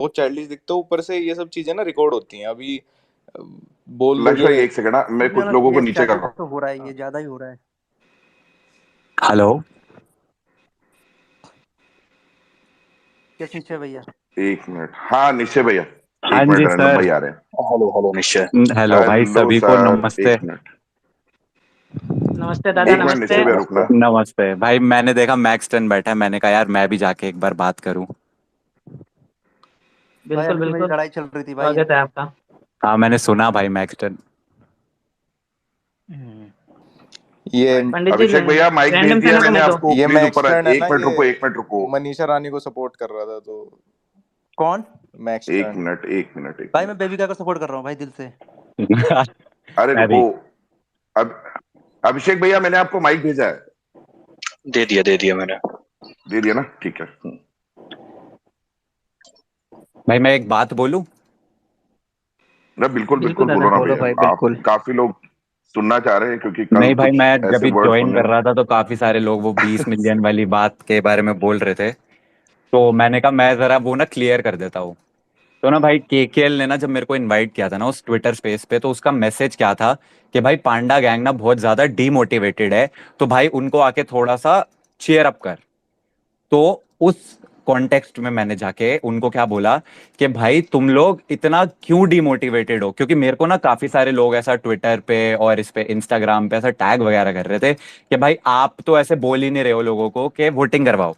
बहुत चाइल्डिश दिखते हो, ऊपर से ये सब चीजें ना रिकॉर्ड होती हैं अभी। अ, बोल लक्ष्य दोगे। भाई एक सेकंड, टू मैं बी कुछ ऑनेस्ट लोगों को ये नीचे कर रहा चाइल्डिश हूँ। तो हो रहा है, हाँ। ये ज्यादा ही हो रहा है। हेलो। यस निश्चय भैया। एक मिनट, हाँ निश्चय भैया। हाँ एक मिनट, जी रैंडम सर। भाई आ रहे हैं। हेलो हेलो निश्चय। हेलो भाई, हेलो सभी को सर, नमस्ते। एक मिनट। नमस्ते दादा, एक मिनट नमस्ते। निश्चय भैया रुकना। नमस्ते। नमस्ते भाई, मैंने देखा मैक्सटन बैठा है, मैंने कहा यार मैं भी जाके एक बार बात करूं। भाई बिल्कुल अभी तो मेरी बिल्कुल। लड़ाई चल रही थी भाई। स्वागत है आपका। हाँ मैंने सुना भाई मैक्सटन। ये पंडित जी, अभिषेक भैया माइक भेज रैंडम दिया सेना को मैंने मैं दो। आपको, ये प्लीज ऊपर मैक्सटर्न है ना, एक मिनट ये रुको, एक मिनट रुको। मनीषा रानी को सपोर्ट कर रहा था तो। कौन? एक मैक्सटर्न। मिनट, एक मिनट, एक भाई मैं मिनट। बेबी को सपोर्ट कर रहा हूँ भाई दिल से। अरे मैं रुको। भी। अब अभिषेक भैया मैंने आपको माइक भेजा है। दे दिया मैंने। दे दिया ना, ठीक है। भाई मैं एक बात बोलूं। ना बिल्कुल बिल्कुल बिल्कुल दादा। बोलो ना बोलो भैया। भाई आप बिल्कुल। काफी लोग सुनना चाह रहे हैं क्योंकि कल नहीं भाई, कुछ मैं जब ऐसे भी वर्ड ज्वाइन सुनने कर में। रहा था तो काफी सारे लोग वो 20 मिलियन वाली बात के बारे में बोल रहे थे। तो मैंने कहा मैं जरा वो ना क्लियर कर देता हूँ। तो ना भाई, केकेएल ने ना जब मेरे को इनवाइट किया था ना उस ट्विटर स्पेस पे, तो उसका मैसेज क्या था कि भाई पांडा गैंग ना बहुत ज्यादा डीमोटिवेटेड है, तो भाई उनको आके थोड़ा सा चीयर अप कर। तो उस कॉन्टेक्स्ट में मैंने जाके उनको क्या बोला कि भाई तुम लोग इतना क्यों डिमोटिवेटेड हो, क्योंकि मेरे को ना काफी सारे लोग ऐसा ट्विटर पे और इस पे इंस्टाग्राम पे ऐसा टैग वगैरह कर रहे थे कि भाई आप तो ऐसे बोल ही नहीं रहे हो लोगों को कि वोटिंग करवाओ।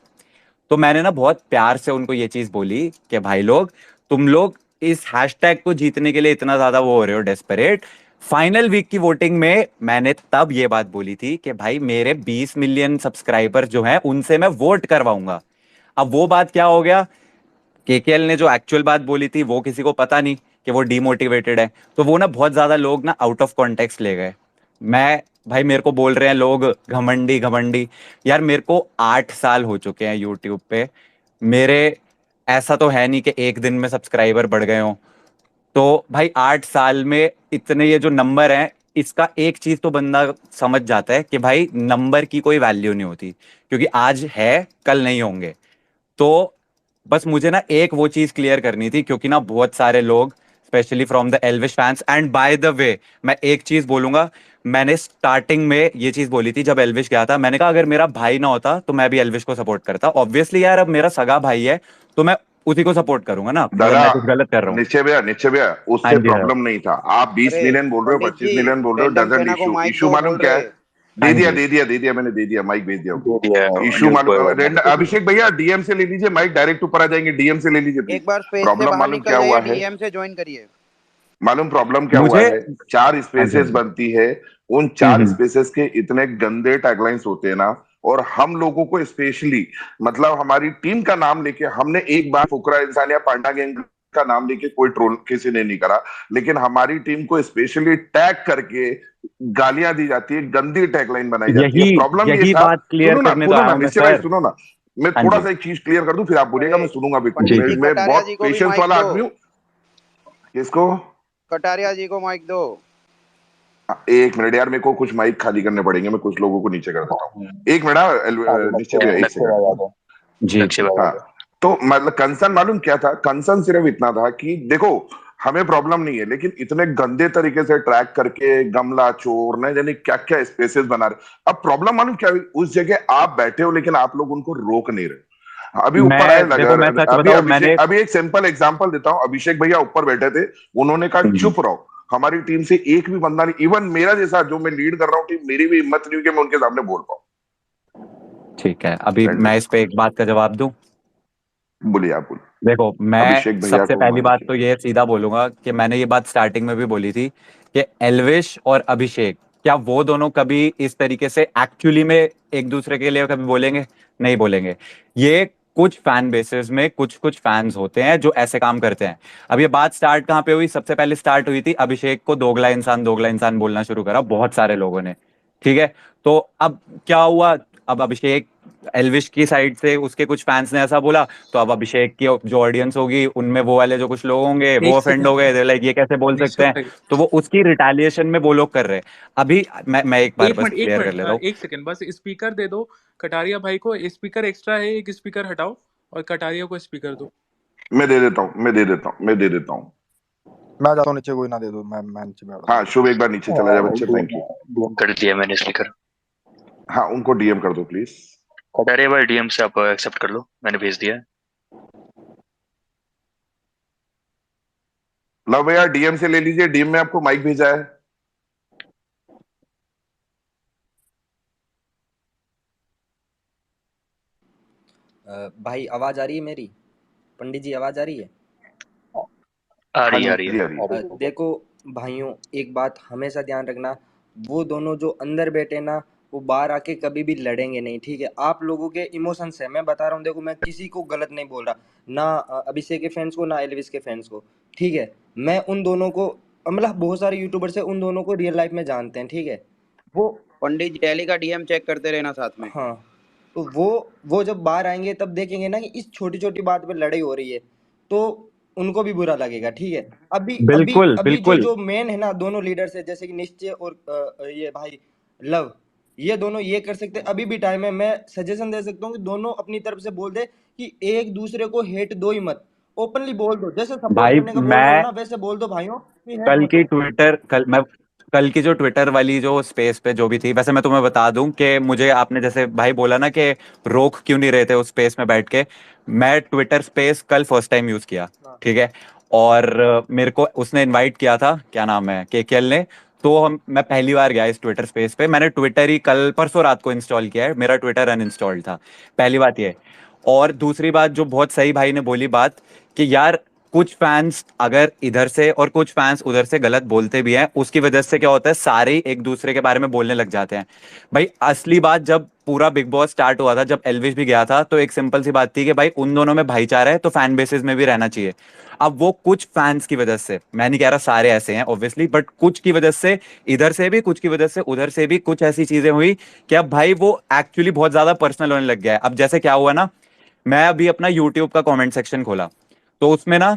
तो मैंने ना बहुत प्यार से उनको ये चीज बोली कि भाई लोग, तुम लोग इस हैशटैग को जीतने के लिए इतना ज्यादा वो हो रहे हो डेस्परेट। फाइनल वीक की वोटिंग में मैंने तब ये बात बोली थी कि भाई मेरे 20 मिलियन सब्सक्राइबर जो हैं उनसे मैं वोट करवाऊंगा। अब वो बात क्या हो गया, केकेएल ने जो एक्चुअल बात बोली थी वो किसी को पता नहीं कि वो डीमोटिवेटेड है, तो वो ना बहुत ज्यादा लोग ना आउट ऑफ कॉन्टेक्स्ट ले गए। मैं भाई, मेरे को बोल रहे हैं लोग घमंडी घमंडी। यार मेरे को 8 साल हो चुके हैं यूट्यूब पे। मेरे ऐसा तो है नहीं कि एक दिन में सब्सक्राइबर बढ़ गए हों। तो भाई 8 साल में इतने ये जो नंबर हैं, इसका एक चीज तो बंदा समझ जाता है कि भाई नंबर की कोई वैल्यू नहीं होती, क्योंकि आज है कल नहीं होंगे। तो बस मुझे ना एक वो चीज क्लियर करनी थी, क्योंकि ना बहुत सारे लोग specially from the Elvish fans, and by the way मैं एक चीज बोलूंगा। मैंने स्टार्टिंग में ये चीज बोली थी जब एल्विश गया था, मैंने कहा अगर मेरा भाई ना होता तो मैं भी एल्विश को सपोर्ट करता। ऑब्वियसली यार अब मेरा सगा भाई है, तो मैं उसी को सपोर्ट करूंगा ना, अगर दादा मैं कुछ गलत कर रहा हूँ। निश्चय भैया, निश्चय भैया, हाँ उससे जी सर। प्रॉब्लम नहीं था। आप 20 अरे मिलियन बोल रहे हो, पंडित 25 जी, मिलियन बोल रहे हो, रैंडम डजेंट सेना को इशू। माइक इशू दो मालूम बोल क्या रहे। है? दे हाँ दिया, जी। दे दिया, दे दिया, मैंने दे दिया, माइक भेज दिया दे उनको। दिया इशू अनिल, कोई बात मालूम, नहीं, दे दिया। अभिषेक भैया डीएम से ले लीजिए माइक, डायरेक्ट ऊपर आ जाएंगे। डीएम से ले लीजिए प्लीज। एक बार स्पेस से प्रॉब्लम बाहर मालूम निकल क्या जाइए, हुआ है? डीएम से ज्वाइन करिए। मालूम प्रॉब्लम क्या हुआ मुझे। है? चार हाँ जी हाँ स्पेसेस जी। बनती है। उन चार हम्म। स्पेसेस के इतने गंदे टैगलाइंस होते हैं ना। और हम लोगों को स्पेशली, मतलब हमारी टीम का नाम लेके हमने एक बार फुकरा इंसान या पांडा गैंग का नाम लेके कोई ट्रोल किसी ने नहीं करा। लेकिन हमारी टीम को स्पेशली टैग करके गालियां दी जाती है, गंदी टैगलाइन बनाई जाती है। यही प्रॉब्लम ये यही था। बात क्लियर करने तो सुनो आया ना हूं मैं निश्चय भाई, सर। सुनो ना। मैं हाँ थोड़ा जी। सा एक चीज क्लियर कर दूं, फिर आप बोलिएगा, अरे मैं सुनूंगा भी खूब। जी पंडित जी। जी, मैं कटारिया बहुत जी को भी पेशेंस माइक वाला दो। आदमी हूँ। किसको? कटारिया जी को माइक दो। एक मिनट यार, मेरे को कुछ माइक खाली करने पड़ेंगे, मैं कुछ लोगों को नीचे कर देता हूँ। एक मिनट आ गए निश्चय लक्ष्य, भैया, एक लक्ष्य सेकंड। भाई आ गए। जी लक्ष्य जी। भाई आ हाँ। गए। तो मतलब कंसर्न मालूम क्या था? कंसर्न सिर्फ इतना था कि देखो, हमें प्रॉब्लम नहीं है, लेकिन इतने गंदे तरीके से ट्रैक करके गमला चोर न जाने क्या क्या स्पेसेस बना रहे। अब प्रॉब्लम मालूम क्या हुई? उस जगह आप बैठे हो लेकिन आप लोग उनको रोक नहीं रहे। अभी ऊपर आए मैं देखो, लगा। मैं सच अभी बताऊं, मैंने। अभिषेक, अभी एक सिंपल एग्जांपल देता हूं। अभिषेक भैया ऊपर बैठे थे, उन्होंने कहा हम्म, चुप रहो। हमारी टीम से एक भी बंदा नहीं, इवन मेरा जैसा जो मैं लीड कर रहा हूँ टीम, मेरी भी हिम्मत नहीं हुई कि मैं उनके सामने बोल पाऊं। ठीक है, अभी मैं इस पे एक बात का जवाब दूं। बोलिए, आप बोलिए। देखो, मैं अभिषेक भैया सबसे को पहली माइक बात है। तो ये सीधा बोलूंगा कि मैंने ये बात स्टार्टिंग में भी बोली थी कि एल्विश और अभिषेक, क्या वो दोनों कभी इस तरीके से एक्चुअली में एक दूसरे के लिए कभी बोलेंगे? नहीं बोलेंगे। ये कुछ फैन बेसेस में कुछ कुछ फैंस होते हैं जो ऐसे काम करते हैं। अब ये बात स्टार्ट कहाँ पे हुई? सबसे पहले स्टार्ट हुई थी अभिषेक को दोगला इंसान बोलना शुरू करा बहुत सारे लोगों ने। ठीक है। तो अब क्या हुआ? अब अभिषेक, एल्विश की साइड से उसके कुछ फैंस ने ऐसा बोला, तो अब अभिषेक की जो ऑडियंस होगी उनमें वो वाले जो कुछ लोग होंगे वो एक ऑफेंड हो सेकंड गए, लाइक ये कैसे बोल सकते निश्चय हैं। भाई। तो वो उसकी रिटेलिएशन में वो लोग कर रहे हैं। अभी मैं एक बार एक बस मिनट एक क्लियर कर मिनट लेता हूँ। एक सेकंड बस स्पीकर दे दो। कटारिया भाई को स्पीकर एक्स्ट्रा है, एक स्पीकर हटाओ और कटारिया को स्पीकर दो। मैं दे देता हूँ, मैं दे देता हूँ, मैं दे देता हूँ। मैं जाता हूँ नीचे, कोई ना दे दो, मैं नीचे बैठता हाँ शुभ, एक बार नीचे चला जाए बच्चे, थैंक यू। डीएम कर दिया मैंने स्पीकर। हाँ उनको डीएम कर दो प्लीज। कटारिया भाई डीएम से आप एक्सेप्ट कर लो, मैंने भेज दिया है। लव भैया डीएम से ले लीजिए, डीएम में आपको माइक भेजा है। भाई आवाज आ रही है मेरी? पंडित जी आवाज आ रही है? आ हाँ रही है, आ जी रही जी, है। आ रही है। देखो भाइयों, एक बात हमेशा ध्यान रखना, वो दोनों जो अंदर बैठे ना, वो बाहर आके कभी भी लड़ेंगे नहीं, ठीक है? आप लोगों के इमोशंस है, मैं बता रहा हूँ। देखो मैं किसी को गलत नहीं बोल रहा, ना अभिषेक के फैंस को, ना एलविस के फैंस को, ठीक है? मैं उन दोनों को, मतलब बहुत सारे यूट्यूबर्स है, उन दोनों को रियल लाइफ में जानते हैं, ठीक है? वो पंडित जी डेली का डीएम चेक करते रहना साथ में। हाँ, तो वो जब बाहर आएंगे तब देखेंगे ना कि इस छोटी छोटी बात पे लड़ाई हो रही है, तो उनको भी बुरा लगेगा, ठीक है? अभी अभी बिल्कुल अभी जो बिल्कुल जो मेन है ना, दोनों लीडर्स है, जैसे कि निश्चय और ये भाई लव, ये दोनों ये कर सकते हैं, अभी भी टाइम है। मैं सजेशन दे सकता हूँ कि दोनों अपनी तरफ से बोल दे कि एक दूसरे को हेट दो ही मत, ओपनली बोल दो, जैसे सपोर्ट भाई। करने का बोल रहे हो मैं ना, वैसे बोल दो भाइयों कि हेट कल मत की दो। ट्विटर कल मैं कल की जो ट्विटर वाली जो स्पेस पे जो भी थी, वैसे मैं तुम्हें बता दूं कि मुझे आपने जैसे भाई बोला ना कि रोक क्यों नहीं रहे थे उस स्पेस में बैठ के, मैं ट्विटर स्पेस कल फर्स्ट टाइम यूज किया, हाँ ठीक है? और मेरे को उसने इनवाइट किया था, क्या नाम है, केकेएल ने। तो मैं पहली बार गया इस ट्विटर स्पेस पे, मैंने ट्विटर ही कल परसों रात को इंस्टॉल किया है, मेरा ट्विटर अनइंस्टॉल्ड था। पहली बात ये। और दूसरी बात जो बहुत सही भाई ने बोली बात, कि यार कुछ फैंस अगर इधर से और कुछ फैंस उधर से गलत बोलते भी हैं, उसकी वजह से क्या होता है, सारे ही एक दूसरे के बारे में बोलने लग जाते हैं। भाई असली बात, जब पूरा बिग बॉस स्टार्ट हुआ था, जब एल्विश भी गया था, तो एक सिंपल सी बात थी कि भाई उन दोनों में भाईचारा है तो फैन बेसिस में भी रहना चाहिए। अब वो कुछ फैंस की वजह से, मैं नहीं कह रहा सारे ऐसे हैं ऑब्वियसली, बट कुछ की वजह से इधर से भी, कुछ की वजह से उधर से भी कुछ ऐसी चीजें हुई कि अब भाई वो एक्चुअली बहुत ज्यादा पर्सनल होने लग गया है। अब जैसे क्या हुआ ना, मैं अभी अपना यूट्यूब का कमेंट सेक्शन खोला, तो उसमें ना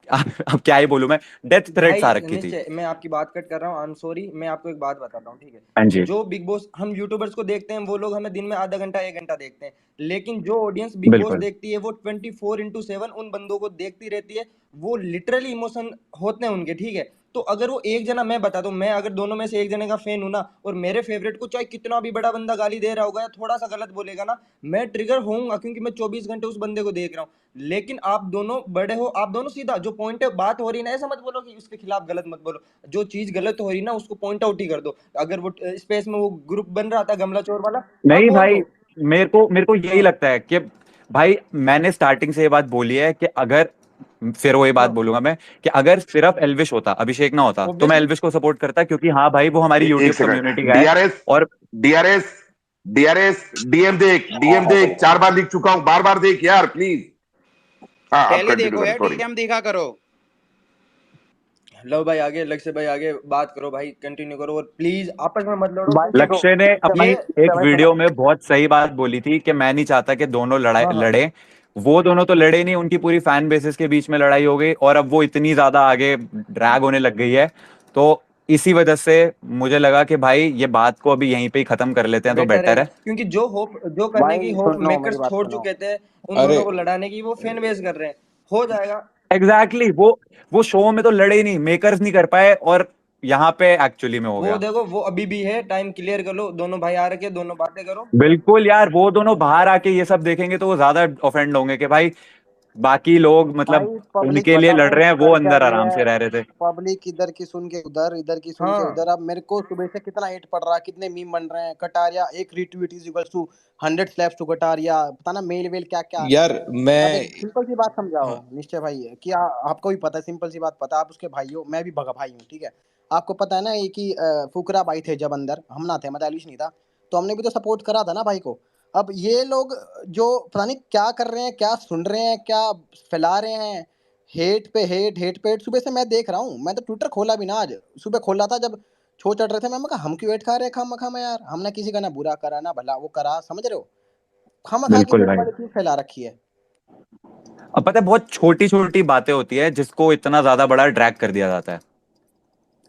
अब क्या ही बोलूं मैं, डेथ थ्रेट्स भाई आ रखी थी। निश्चय, मैं आपकी बात कट कर रहा हूँ, आई एम सॉरी। मैं आपको एक बात बताता हूँ, ठीक है? हाँ जी। जो बिग बॉस हम यूट्यूबर्स को देखते हैं, वो लोग हमें दिन में आधा घंटा 1 घंटा देखते हैं, लेकिन जो ऑडियंस बिग बॉस बिल्कुल देखती है वो 24x7 उन बंदों को देखती रहती है। वो लिटरली इमोशन होते हैं उनके, ठीक है? तो अगर वो एक जना, मैं बता दूं, मैं अगर दोनों में से एक जने का फैन हूं ना, और मेरे फेवरेट को चाहे कितना भी बड़ा बंदा गाली दे रहा होगा या थोड़ा सा गलत बोलेगा ना, मैं ट्रिगर होऊंगा, क्योंकि मैं 24 घंटे उस बंदे को देख रहा हूँ। लेकिन आप दोनों बड़े हो, आप दोनों सीधा जो पॉइंट है, बात हो रही है ना, ऐसा मत बोलो कि उसके खिलाफ गलत मत बोलो। जो चीज गलत हो रही है ना, उसको पॉइंट आउट ही कर दो। अगर वो स्पेस में वो ग्रुप बन रहा था गमला चोर वाला, आप नहीं बोल भाई, दो। मेरे को यही हाँ लगता है कि भाई मैंने स्टार्टिंग से ये बात बोली है कि अगर, फिर वही बात हाँ, बोलूंगा मैं, कि अगर सिर्फ एल्विश होता, अभिषेक ना होता, तो मैं ऑब्वियसली। एल्विश को सपोर्ट करता, क्योंकि हाँ भाई वो हमारी एक यूट्यूब सेकंड, कम्युनिटी का है। डीआरएस, और डीआरएस, डीआरएस, डीएम देख, डीएम देख, 4 बार लिख चुका हूं, बार बार देख यार प्लीज। हाँ आप डेली कंटिन्यू देखो करें, यार, सॉरी। डीएम देखा करो। लव भाई आगे, लक्ष्य भाई आगे, बात करो भाई, कंटिन्यू करो, और प्लीज आपस में मत लड़ो, भाई क्योंकि देखो, लक्ष्य ने अपनी ये, एक भाई सुनो। वीडियो में बहुत सही बात बोली थी कि मैं नहीं चाहता कि दोनों लड़ाई हाँ हाँ, लड़े। वो दोनों तो लड़े नहीं, उनकी पूरी फैन बेसिस के बीच में लड़ाई हो गई, और अब वो इतनी ज्यादा आगे ड्रैग होने लग गई है। तो इसी वजह से मुझे लगा कि भाई ये बात को अभी यहीं पे ही खत्म कर लेते हैं तो बेटर है, बेटर है। क्योंकि जो होप, जो करने की भाई होप सुनो, मेरी मेकर्स बात छोड़ सुनो। चुके थे उन अरे दोनों को लड़ाने की, वो फैन बेस कर रहे हैं, हो जाएगा। एग्जैक्टली exactly, वो शो में तो लड़े ही नहीं, मेकर्स नहीं कर पाए, और यहाँ पे एक्चुअली में हो वो गया। देखो, वो अभी भी है, टाइम क्लियर कर लो, दोनों भाई आ रखे, दोनों बातें करो। बिल्कुल यार, वो दोनों बाहर आके ये सब देखेंगे तो वो ज्यादा ऑफेंड होंगे कि भाई बाकी लोग भाई मतलब पब्लिक उनके लिए पता लड़ है रहे हैं, वो कर क्या अंदर रही आराम है? से रह रहे थे। पब्लिक इधर की सुन के उधर, इधर की सुन के हाँ उधर। अब मेरे को सुबह से कितना हेट पड़ रहा है, कितने मीम बन रहे हैं। कटारिया एक retweet is equals to 100 slaps to Kataria, पता ना मेल वेल क्या क्या आ रहे हैं। यार अब मैं, एक सिंपल सी बात समझाओ हाँ निश्चय भाई, कि आपको भी पता है, सिंपल सी बात पता है, आप उसके भाई हो, मैं भी भगा भाई हूँ, ठीक है? आपको पता है ना ये कि फुकरा भाई थे जब अंदर, हम ना थे, मतलब एलिश नहीं था, तो हमने भी तो सपोर्ट करा था ना भाई को। अब ये लोग जो पता नहीं क्या कर रहे हैं, क्या सुन रहे हैं, क्या फैला रहे हैं, हेट पे हेट, हेट पे हेट। सुबह से मैं देख रहा हूँ, मैं तो ट्विटर खोला भी ना आज, सुबह खोला था जब छो चढ़ रहे थे, मैं कहा हम क्यों हेट खा रहे हैं खाम खा में यार, हमने किसी का ना बुरा करा ना भला वो करा, समझ रहे हो? खाम खा की बिल्कुल हेट भाई। वाली चीज फैला रखी है। अब पता है, बहुत छोटी छोटी बातें होती है जिसको इतना ज्यादा बड़ा ड्रैग कर दिया जाता है।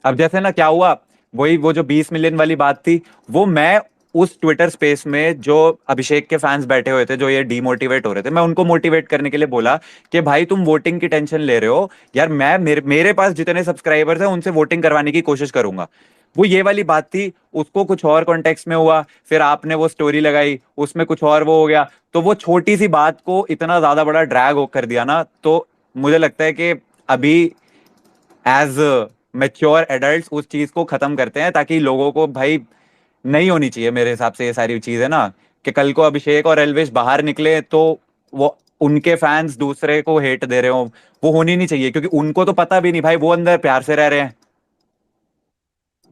अब जैसे ना क्या हुआ, वही वो जो 20 मिलियन वाली बात थी, वो मैं उस ट्विटर स्पेस में जो अभिषेक के फैंस बैठे हुए थे, जो ये डीमोटिवेट हो रहे थे, मैं उनको मोटिवेट करने के लिए बोला कि भाई तुम वोटिंग की टेंशन ले रहे हो यार, मैं मेरे पास जितने सब्सक्राइबर्स हैं उनसे वोटिंग करवाने की कोशिश करूंगा। वो ये वाली बात थी, उसको कुछ और कॉन्टेक्स्ट में हुआ, फिर आपने वो स्टोरी लगाई, उसमें कुछ और वो हो गया, तो वो छोटी सी बात को इतना ज्यादा बड़ा ड्रैग कर दिया ना। तो मुझे लगता है कि अभी एज मेच्योर एडल्ट उस चीज को खत्म करते हैं, ताकि लोगों को भाई नहीं होनी चाहिए मेरे हिसाब से ये सारी चीजें ना, कि कल को अभिषेक और एल्विश बाहर निकले तो वो उनके फैंस दूसरे को हेट दे रहे हो, वो होनी नहीं चाहिए, क्योंकि उनको तो पता भी नहीं भाई, वो अंदर प्यार से रह रहे हैं।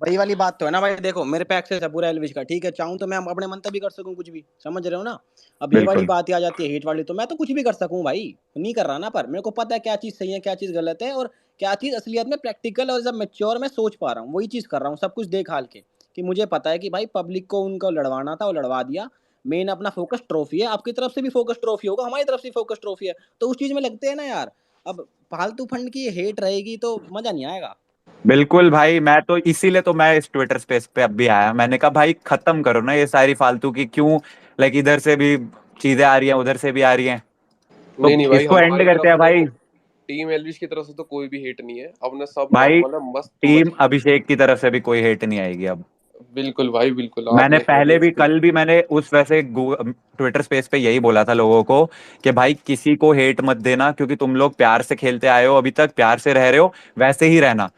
वही वाली बात तो है ना भाई, देखो मेरे पे एक्सेस है पूरा एलविश का, ठीक है, चाहूँ तो मैं अपने मन तभी कर सकूँ कुछ भी, समझ रहे हो ना। अब ये वाली बिल्कुल बात ही आ जाती है हेट वाली, तो मैं तो कुछ भी कर सकूँ भाई, नहीं कर रहा ना, पर मेरे को पता है क्या चीज़ सही है क्या चीज़ गलत है, और क्या चीज़ असलियत में प्रैक्टिकल और जब मेच्योर मैं सोच पा रहा हूँ वही चीज़ कर रहा हूँ, सब कुछ देख हाल के, कि मुझे पता है कि भाई पब्लिक को उनको लड़वाना था वो लड़वा दिया। मेन अपना फोकस ट्रॉफी है, आपकी तरफ से भी फोकस ट्रॉफी होगा, हमारी तरफ से फोकस ट्रॉफी है, तो उस चीज़ में लगते हैं ना यार। अब फालतू फंड की हेट रहेगी तो मजा नहीं आएगा। बिल्कुल भाई, मैं तो इसीलिए तो मैं इस ट्विटर स्पेस पे अब भी आया, मैंने कहा भाई खत्म करो ना ये सारी फालतू की, क्यों लाइक इधर से भी चीजें आ रही हैं, उधर से भी आ रही हैं, तो नहीं नहीं भाई, इसको एंड हमारी करते तरफ हैं से भाई। देखो, टीम एलविश की तरफ से तो कोई भी हेट नहीं है, अपने सब ने भाई मतलब मस्त टीम मजे। अभिषेक की तरफ से भी कोई हेट नहीं आएगी अब। बिल्कुल भाई बिल्कुल, मैंने आपने पहले भी, एलविश कल भी मैंने उस वैसे ट्विटर स्पेस पे यही बोला था लोगों को कि भाई किसी को हेट मत देना, क्योंकि तुम लोग प्यार से खेलते आए हो, अभी तक प्यार से रह रहे हो, वैसे ही रहना।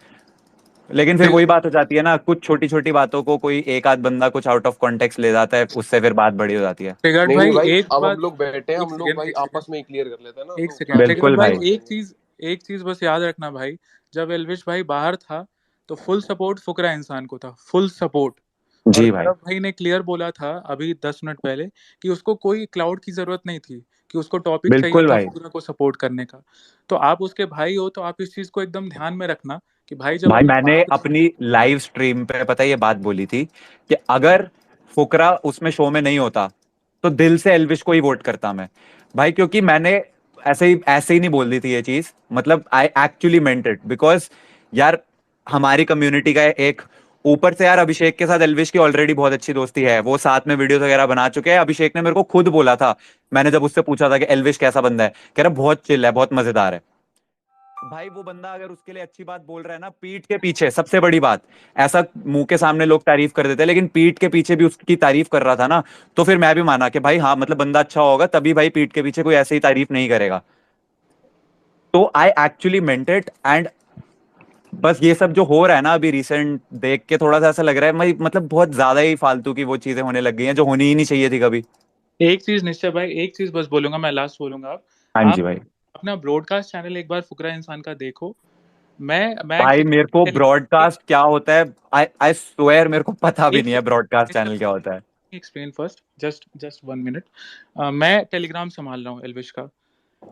लेकिन फिर वही बात हो जाती है ना, कुछ छोटी छोटी बातों को कोई एक आध बंदा कुछ आउट ऑफ कॉन्टेक्स्ट ले जाता है, उससे फिर बात बड़ी हो जाती है। टिकट नहीं नहीं भाई भाई, एक अब हम बात, लोग बैठे हैं, एक हम लोग सेकेंड भाई एक सेकेंड आपस में ही क्लियर कर लेते हैं ना, एक तो सेकेंड क्या टिकट बिल्कुल दिक्कत है भाई, भाई। भाई। एक चीज बस याद रखना भाई, जब एलविश भाई बाहर था तो फुल सपोर्ट फुकरा इंसान को था, फुल सपोर्ट। और जी भाई। गौरव भाई ने क्लियर बोला था अभी 10 मिनट पहले कि उसको कोई क्लाउड की जरूरत नहीं थी, कि उसको टॉपिक चाहिए बिल्कुल था भाई। फुकरा को सपोर्ट करने का। तो आप उसके भाई हो तो आप इस चीज को एकदम ध्यान में रखना कि भाई जब भाई अभी मैंने बाहर था। अपनी लाइव स्ट्रीम पे पता है ये बात बोली थी कि अगर फुकरा उसमें शो में नहीं होता तो दिल से एल्विश को ही वोट करता मैं भाई, क्योंकि मैंने ऐसे ही नहीं बोल दी थी ये चीज, मतलब I actually meant it, because यार हमारी कम्युनिटी का एक, ऊपर से यार अभिषेक के साथ एल्विश की ऑलरेडी बहुत अच्छी दोस्ती है, वो साथ में वीडियोस वगैरह बना चुके हैं। अभिषेक ने मेरे को खुद बोला था, मैंने जब उससे पूछा था कि एल्विश कैसा बंदा है, कह रहा बहुत चिल है, बहुत मजेदार है। भाई वो बंदा अगर उसके लिए अच्छी बात बोल रहा है ना, पीठ के पीछे, सबसे बड़ी बात, ऐसा मुंह के सामने लोग तारीफ कर देते हैं लेकिन पीठ के पीछे भी उसकी तारीफ कर रहा था ना, तो फिर मैं भी माना कि भाई हाँ मतलब बंदा अच्छा होगा, तभी भाई पीठ के पीछे कोई ऐसे ही तारीफ नहीं करेगा। तो I actually meant it, and बस ये सब जो हो रहा है ना अभी रिसेंट देख के थोड़ा सा ऐसा लग रहा है भाई, मतलब बहुत ज्यादा ही फालतू की वो चीजें होने लग गई हैं जो होनी ही नहीं चाहिए थी कभी। एक चीज निश्चय भाई, एक चीज बस बोलूंगा, मैं लास्ट बोलूंगा। हाँ जी आप भाई। अपना ब्रॉडकास्ट चैनल एक बार फुकरा इंसान का देखो। मैं भाई एक्चुअली मेरे को एक ब्रॉडकास्ट क्या होता है, आई आई स्वेयर मेरे को पता भी एक नहीं है ब्रॉडकास्ट सेकंड चैनल क्या होता है। Explain first, just 1 minute. मैं टेलीग्राम संभाल रहा हूँ एलविश का,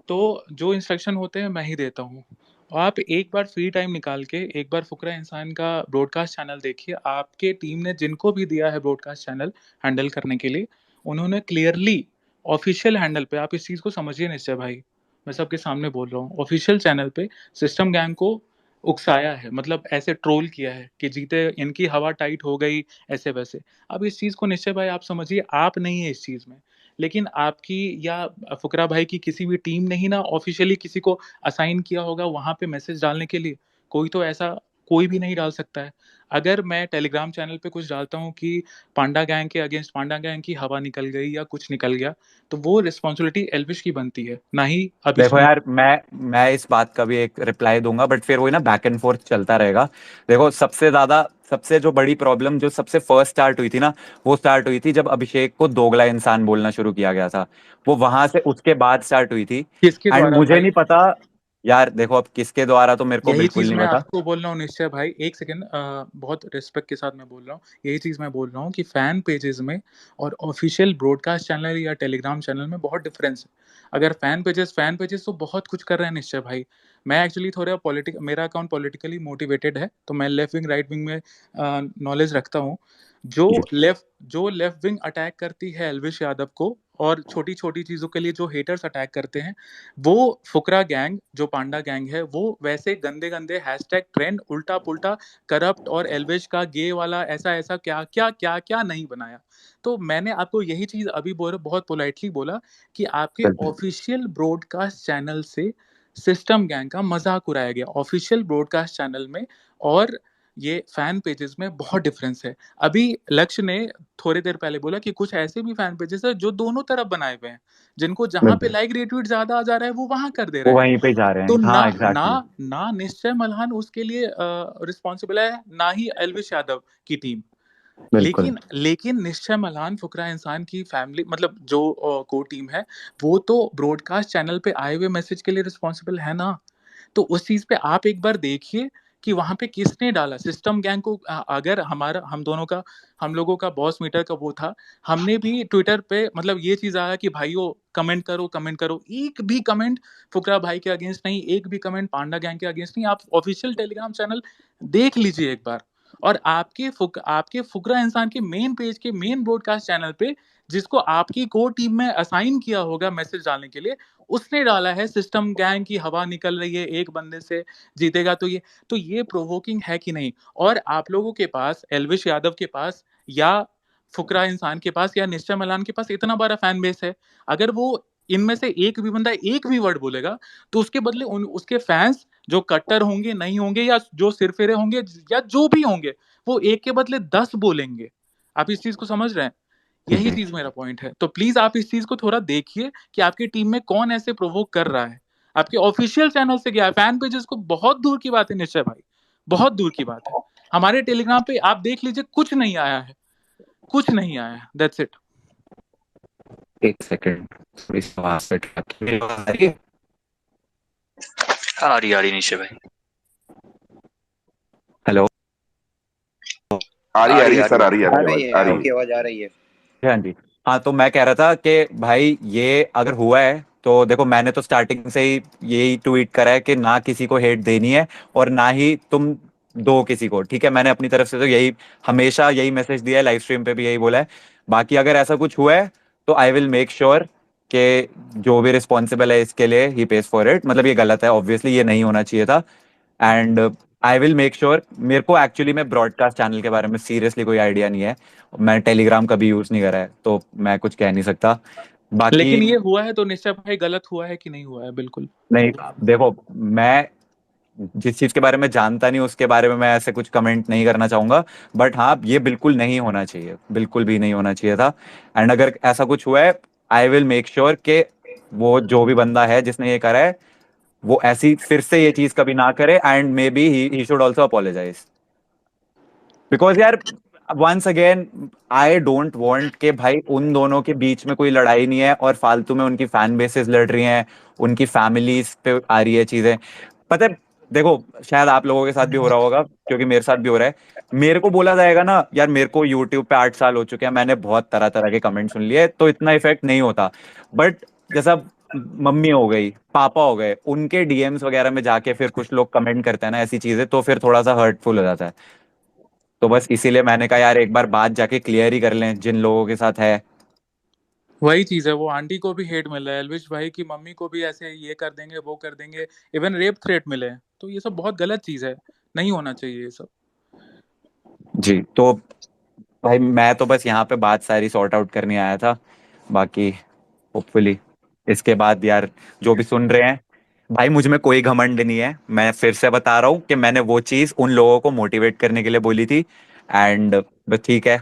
तो जो इंस्ट्रक्शन होते हैं मैं ही देता हूँ। और आप एक बार फ्री टाइम निकाल के एक बार फुकरा इंसान का ब्रॉडकास्ट चैनल देखिए, आपके टीम ने जिनको भी दिया है ब्रॉडकास्ट चैनल हैंडल करने के लिए, उन्होंने क्लियरली ऑफिशियल हैंडल पे, आप इस चीज़ को समझिए निश्चय भाई, मैं सबके सामने बोल रहा हूँ, ऑफिशियल चैनल पे सिस्टम गैंग को उकसाया है, मतलब ऐसे ट्रोल किया है कि जीते इनकी हवा टाइट हो गई, ऐसे वैसे। अब इस चीज़ को निश्चय भाई आप समझिए, आप नहीं है इस चीज़ में, लेकिन आपकी या फुकरा भाई की किसी भी टीम ने ही ना ऑफिशियली किसी को असाइन किया होगा वहां पे मैसेज डालने के लिए। कोई तो ऐसा कोई भी नहीं डाल सकता है। अगर मैं टेलीग्राम चैनल पे कुछ डालता हूँ कि पांडा गैंग के अगेंस्ट पांडा गैंग की हवा निकल गई या कुछ निकल गया, तो वो रिस्पॉन्सिबिलिटी एल्विश की बनती है, ना ही देखो अभिषेक। यार, मैं इस बात का भी एक रिप्लाई दूंगा, बट फिर वही ना बैक एंड फोर्थ चलता रहेगा। देखो सबसे ज्यादा, सबसे जो बड़ी प्रॉब्लम जो सबसे फर्स्ट स्टार्ट हुई थी ना, वो स्टार्ट हुई थी जब अभिषेक को दोगला इंसान बोलना शुरू किया गया था, वो वहां से उसके बाद स्टार्ट हुई थी। किसके एंड द्वारा मुझे भाई? नहीं पता यार, देखो अब किसके द्वारा तो मेरे को यही बिल्कुल चीज नहीं मैं पता। आपको बोल रहा हूँ निश्चय भाई, एक सेकेंड, बहुत रिस्पेक्ट के साथ मैं बोल रहा हूँ, यही चीज मैं बोल रहा हूँ कि फैन पेजेस में और ऑफिशियल ब्रॉडकास्ट चैनल या टेलीग्राम चैनल में बहुत डिफरेंस है। अगर फैन पेजेस तो बहुत कुछ कर रहे हैं निश्चय भाई। मैं एक्चुअली थोड़ा मेरा अकाउंट पॉलिटिकली मोटिवेटेड है, तो मैं लेफ्ट विंग राइट विंग में नॉलेज रखता हूँ। जो लेफ्ट विंग अटैक करती है एल्विश यादव को, और छोटी छोटी चीजों के लिए जो हेटर्स अटैक करते हैं, वो फुकरा गैंग, जो पांडा गैंग है, वो वैसे गंदे गंदे हैशटैग ट्रेंड उल्टा पुल्टा करप्ट और एल्विश का गे वाला ऐसा ऐसा क्या क्या क्या क्या नहीं बनाया। तो मैंने आपको यही चीज अभी बहुत पोलाइटली बोला कि आपके ऑफिशियल ब्रॉडकास्ट चैनल से सिस्टम गैंग का मजाक उड़ाया गया ऑफिशियल ब्रॉडकास्ट चैनल में, और ये फैन पेजेस में बहुत डिफरेंस है। अभी लक्ष्य ने थोड़ी देर पहले बोला कि कुछ ऐसे भी फैन पेजेस है जो दोनों तरफ बनाए हुए हैं, जिनको जहां पे लाइक रिट्वीट ज्यादा आ जा रहा है वो वहां कर दे वो रहे हैं। वहीं पे जा रहे तो हैं। ना हाँ ना एग्जैक्टली। ना निश्चय मल्हान उसके लिए रिस्पॉन्सिबल है, ना ही एल्विश यादव की टीम। बिल्कुल। लेकिन निश्चय मल्हान फुकरा इंसान की फैमिली, मतलब जो को टीम है, वो तो ब्रॉडकास्ट चैनल पे आए हुए मैसेज के लिए रिस्पॉन्सिबल है ना। तो उस चीज पे आप एक बार देखिए कि वहां पे किसने डाला सिस्टम गैंग को। अगर हम लोगों का बॉस मीटर का वो था, हमने भी ट्विटर पे मतलब ये चीज आया कि भाइयों कमेंट करो, एक भी कमेंट फुकरा भाई के अगेंस्ट नहीं, एक भी कमेंट पांडा गैंग के अगेंस्ट नहीं। आप ऑफिशियल टेलीग्राम चैनल देख लीजिए एक बार, और आपके फुकरा इंसान के मेन पेज के मेन ब्रॉडकास्ट चैनल पे, जिसको आपकी कोर टीम में असाइन किया होगा मैसेज डालने के लिए, उसने डाला है सिस्टम गैंग की हवा निकल रही है, एक बंदे से जीतेगा। तो ये प्रोवोकिंग है कि नहीं? और आप लोगों के पास, एल्विश यादव के पास या फुकरा इंसान के पास या निश्चय मलान के पास इतना बड़ा फैन बेस है, अगर वो इनमें से एक भी बंदा एक भी वर्ड बोलेगा, तो उसके बदले उसके फैंस जो कट्टर होंगे नहीं होंगे, या जो सिरफिरे होंगे, या जो भी होंगे, वो एक के बदले 10 बोलेंगे। आप इस चीज को समझ रहे हैं? यही चीज मेरा पॉइंट है। तो प्लीज आप इस चीज को थोड़ा देखिए कि आपकी टीम में कौन ऐसे प्रोवोक कर रहा है। आपके ऑफिशियल चैनल से गया है, फैन पेजेस को बहुत दूर की बात है निश्चय भाई, बहुत दूर की बात है। हमारे टेलीग्राम पे आप देख लीजिए, कुछ नहीं आया है, कुछ नहीं आया है, दैट्स इट। एक सेकंड, थोड़ी सी आवाज पे मेरी आवाज आ रही है? आ रही निश्चय भाई। हेलो, आ रही है सर, आ रही है, आ रही है, आ रही आपकी है। आवाज आ रही है। हाँ जी। हाँ, तो मैं कह रहा था कि भाई ये अगर हुआ है तो देखो, मैंने तो स्टार्टिंग से ही यही ट्वीट करा है कि ना किसी को हेट देनी है और ना ही तुम दो किसी को, ठीक है। मैंने अपनी तरफ से तो यही हमेशा यही मैसेज दिया है, लाइव स्ट्रीम पे भी यही बोला है। बाकी अगर ऐसा कुछ हुआ है तो आई विल मेक श्योर कि जो भी रिस्पॉन्सिबल है इसके लिए ही पेज फॉर इट। मतलब ये गलत है, ऑब्वियसली ये नहीं होना चाहिए था। And I will make sure. मेरे को एक्चुअली में ब्रॉडकास्ट चैनल के बारे में सीरियसली कोई आइडिया नहीं है, मैं टेलीग्राम कभी यूज नहीं करा है, तो मैं कुछ कह नहीं सकता। बाकी लेकिन ये हुआ है तो निश्चय भाई गलत हुआ है कि नहीं हुआ है? बिल्कुल नहीं, देखो, मैं जिस चीज के बारे में जानता नहीं उसके बारे में मैं ऐसे कुछ कमेंट नहीं करना चाहूंगा। बट हाँ, ये बिल्कुल नहीं होना चाहिए, बिल्कुल भी नहीं होना चाहिए था। एंड अगर ऐसा कुछ हुआ है, आई विल मेक श्योर कि वो जो भी बंदा है जिसने ये करा है, वो ऐसी फिर से ये चीज कभी ना करे। And maybe he should also apologise, because यार once again I don't want के भाई उन दोनों के बीच में कोई लड़ाई नहीं है और फालतू में उनकी फैन बेसेस लड़ रही हैं, उनकी फैमिलीज पे आ रही है चीजें। पता है, देखो, शायद आप लोगों के साथ भी हो रहा होगा, क्योंकि मेरे साथ भी हो रहा है। मेरे को बोला जाएगा ना यार, मेरे को यूट्यूब पे 8 साल हो चुके हैं, मैंने बहुत तरह तरह के कमेंट सुन लिए, तो इतना इफेक्ट नहीं होता। बट जैसा मम्मी हो गई, पापा हो गए, उनके डीएम्स वगैरह में जाके फिर कुछ लोग कमेंट करते हैं ना ऐसी चीजें, तो फिर थोड़ा सा हर्टफुल हो जाता है। तो बस इसीलिए मैंने कहा यार एक बार बात जाके क्लियर ही कर लें जिन लोगों के साथ है। वही चीज है, वो आंटी को भी हेट मिल रहा है, एल्विश भाई की मम्मी को भी ऐसे ये कर देंगे वो कर देंगे, इवन रेप थ्रेट मिले हैं। तो ये सब बहुत गलत चीज है, नहीं होना चाहिए ये सब। जी, तो भाई मैं तो बस यहाँ पे बात सारी सॉर्ट आउट करने आया था। बाकी होपफुली इसके बाद यार जो भी सुन रहे हैं, भाई मुझ में कोई घमंड नहीं है, मैं फिर से बता रहा हूँ कि मैंने वो चीज उन लोगों को मोटिवेट करने के लिए बोली थी। एंड बस ठीक है।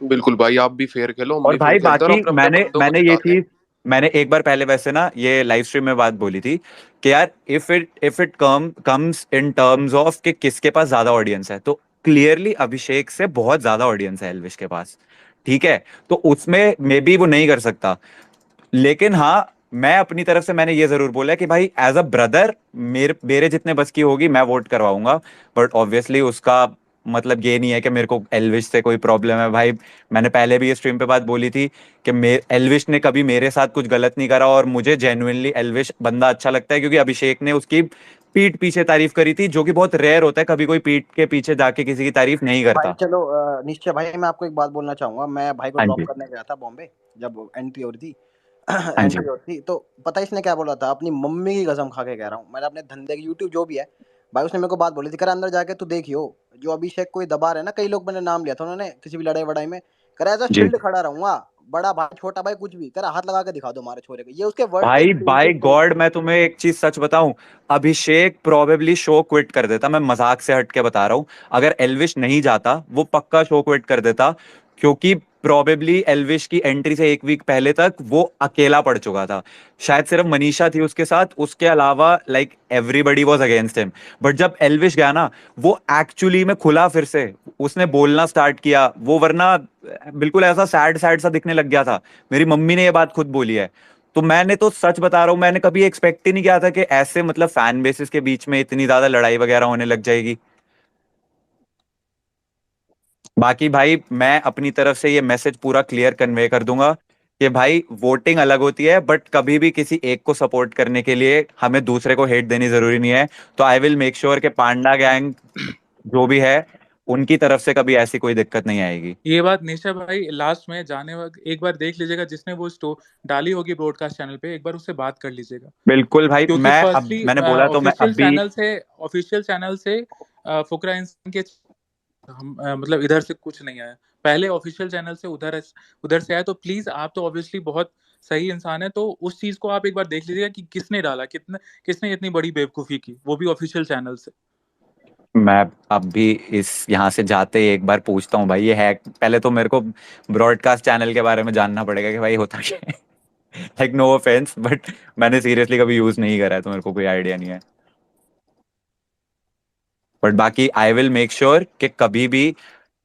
बिल्कुल भाई, आप भी फेयर खेलो, हम और भी फेयर भाई खेलते हैं, और बाकी अपने अपने मैंने बंदों को मैंने ये जिताते हैं। चीज मैंने एक बार पहले वैसे ना ये लाइव स्ट्रीम में बात बोली थी कि यार if it comes in terms of कि किसके पास ज्यादा ऑडियंस है, तो क्लियरली अभिषेक से बहुत ज्यादा ऑडियंस है एल्विश के पास, ठीक है। तो उसमें मे बी वो नहीं कर सकता, लेकिन हाँ, मैं अपनी तरफ से मैंने ये जरूर बोला कि भाई एज अ ब्रदर मेरे मेरे जितने बस की होगी मैं वोट करवाऊंगा। बट ऑब्वियसली उसका मतलब ये नहीं है कि मेरे को एल्विश से कोई प्रॉब्लम है भाई। मैंने पहले भी ये स्ट्रीम पे बात बोली थी कि एल्विश ने कभी मेरे साथ कुछ गलत नहीं करा, और मुझे जेन्युइनली एल्विश बंदा अच्छा लगता है, क्योंकि अभिषेक ने उसकी पीठ पीछे तारीफ करी थी, जो कि बहुत रेयर होता है, कभी कोई पीठ के पीछे जाके किसी की तारीफ नहीं भाई करता। चलो निश्चय भाई, मैं आपको एक बात बोलना चाहूंगा। मैं भाई को हाँ ड्रॉप जी, करने गया था बॉम्बे, जब एंट्री हो रही थी हाँ जी, एंट्री हो रही थी, तो पता है इसने क्या बोला था? अपनी मम्मी की कसम खा के कह रहा हूँ, मैंने अपने धंधे की यूट्यूब जो भी है भाई, उसने मेरे को बात बोली थी, करा अंदर जाके तू देखियो, जो अभिषेक कोई दबा रहे ना, कई लोग मैंने नाम लिया था उन्होंने किसी भी लड़ाई वड़ाई में, करा एज अ जी। शील्ड खड़ा रहूंगा, बड़ा भाई छोटा भाई कुछ भी करा, हाथ लगा के दिखा दो हमारे छोरे को, ये उसके वर्ड थे भाई जो बाय यूट्यूब पे लिखे गॉड, थे। मैं तुम्हें एक चीज सच बताऊं, अभिषेक प्रोबेबली शो क्विट कर देता, मैं मजाक से हट के बता रहा हूं। अगर एल्विश नहीं जाता वो पक्का शो क्विट कर देता, क्योंकि प्रोबेबली एल्विश की एंट्री से एक वीक पहले तक वो अकेला पड़ चुका था। शायद सिर्फ मनीषा थी उसके साथ, उसके अलावा like everybody was against him. But जब एल्विश गया ना, वो एक्चुअली में खुला, फिर से उसने बोलना स्टार्ट किया वो, वरना बिल्कुल ऐसा सैड सैड सा दिखने लग गया था। मेरी मम्मी ने ये बात खुद बोली है। तो मैंने तो सच बता रहा हूँ, मैंने कभी एक्सपेक्ट ही नहीं किया था कि ऐसे मतलब फैन बेसिस के बीच में इतनी ज्यादा लड़ाई वगैरह होने लग जाएगी। बाकी भाई मैं अपनी तरफ से ये मैसेज पूरा क्लियर कन्वे कर दूंगा कि भाई वोटिंग अलग होती है, बट कभी भी किसी एक को सपोर्ट करने के लिए हमें दूसरे को हेट देनी जरूरी नहीं है। तो आई विल मेक श्योर कि पांडा गैंग जो भी है, उनकी तरफ से कभी ऐसी कोई दिक्कत नहीं आएगी। ये बात निशा भाई लास्ट में जाने वक्त एक बार देख लीजिएगा, जिसने वो स्टोर डाली होगी ब्रॉडकास्ट चैनल पे, एक बार उससे बात कर लीजिएगा। बिल्कुल भाई, क्योंकि मैं अब फर्स्टली मैंने बोला तो मैं अभी ऑफिशियल चैनल से फुकरा इंसान के हम मतलब इधर से कुछ नहीं आया, पहले ऑफिशियल चैनल से उधर से आया। तो प्लीज आप तो ऑब्वियसली बहुत सही इंसान है, तो उस चीज को आप एक बार देख लीजिएगा कि किसने डाला, किसने इतनी बड़ी बेवकूफी की, वो भी ऑफिशियल चैनल से। मैं अब भी इस यहाँ से जाते ही एक बार पूछता हूँ भाई, ये है पहले तो मेरे को ब्रॉडकास्ट चैनल के बारे में जानना पड़ेगा कि भाई होता क्या है। लाइक नो ऑफेंस, बट मैंने सीरियसली कभी यूज नहीं करा है, तो मेरे को कोई आइडिया नहीं है। बट बाकी आई विल मेक श्योर कि कभी भी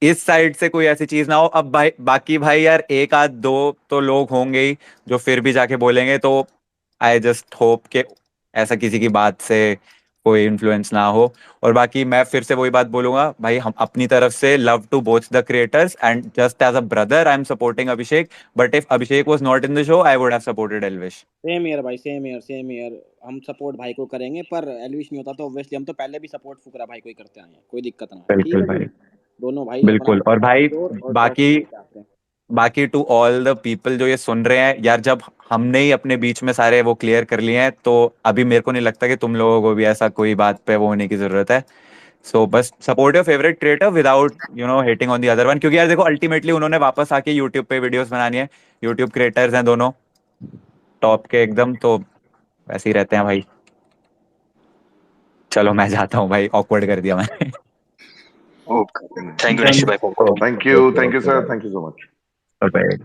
इस साइड से कोई ऐसी चीज ना हो। अब भाई बाकी भाई यार, एक आध दो तो लोग होंगे ही जो फिर भी जाके बोलेंगे, तो आई जस्ट होप कि ऐसा किसी की बात से कोई इन्फ्लुएंस ना हो। और बाकी मैं फिर से वही बात बोलूंगा भाई, हम अपनी तरफ से love to both the creators, and just as a brother I am supporting Abhishek, but if Abhishek was not in the show I would have supported Elvish. Same here भाई, सेम ईयर, हम सपोर्ट भाई को करेंगे, पर एलविश नहीं होता तो ऑब्वियसली हम तो पहले भी सपोर्ट फुकरा भाई को ही करते आए हैं, कोई दिक्कत ना है, ठीक बिल्कुल है जी। भाई, दोनों भाई अपना बिल्कुल। और भाई जोर और बाकी ट्रस्ट लेके आते हैं। बाकी टू ऑल द पीपल जो ये सुन रहे हैं यार, जब हमने ही अपने बीच में सारे वो क्लियर कर लिए हैं, तो अभी मेरे को नहीं लगता कि तुम लोगों को भी ऐसा कोई बात पे वो होने की जरूरत है। सो बस support your favourite creator without hating on the other one, क्योंकि यार देखो अल्टीमेटली उन्होंने वापस आके यूट्यूब पे वीडियोस बनानी है। यूट्यूब क्रिएटर्स हैं दोनों, टॉप के एकदम, तो वैसे ही रहते हैं भाई। चलो मैं जाता हूँ भाई, ऑकवर्ड कर दिया मैंने। ओके, थैंक यू निश्चय भाई। Thank you sir, thank you so much. Bye.